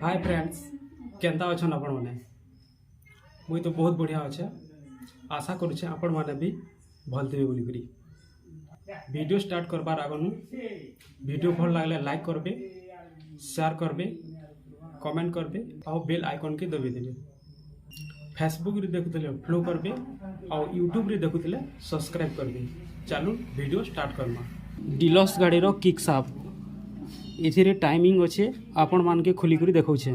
Hi friends Kenta अच्छन आपण मैंने मुई तो बहुत बढ़िया अच्छे आशा करुचे आपण मैंने भी भल थे बोलिकी वीडियो स्टार्ट करबार आगनु वीडियो भल लगले लाइक करबे शेयर करबे कमेंट करबे और बेल आइकन के दबे देबे फेसबुक रे देखुतले फॉलो करबे और यूट्यूब रे देखुतले सब्सक्राइब करबे। चलो वीडियो स्टार्ट करना। डिलक्स गाड़ी रो किक साफ एथिरे टाइमिंग अच्छे आपण मान के खोली करी देखौछे।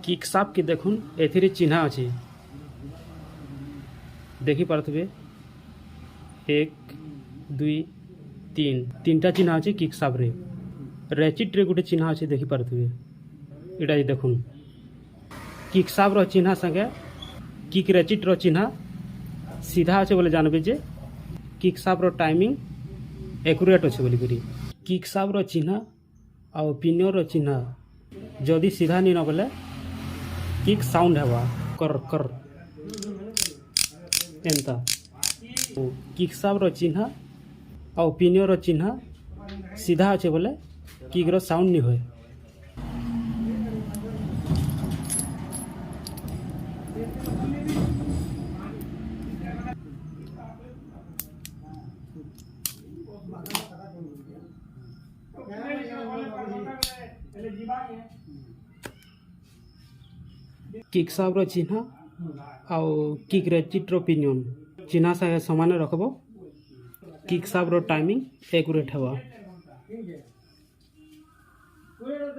किक साफ के देखुन एथिरे चिन्ह अच्छे देखी पारे 1 2 3 तीनटा चिन्ह अच्छे किक साफ रे रेचिट रे गोटे चिन्ह अच्छे देखी पारे इटा देखुन किक साफ रो चिन्ह संगे किक रेचिट रो चिन्ह सीधा अच्छे बोले जानबे जे किक साफ रो टाइमिंग एक्यूरेट अच्छे बोली करी किक साफ रो चिन्ह और पिनियर रो चिन्ह जदि सीधा नहीं न बोले किक साउंड हवा कर कर एंता किक साफ रो चिन्ह और पिनियर रो चिन्ह सीधा अच्छे बोले किक रो साउंड नहीं होए। किक साफ रो चिन्ह और किक रेचिट रो पिनियन चिन्ह सागे समान रखबो किक साफ रो टाइमिंग एक्यूरेट हवा।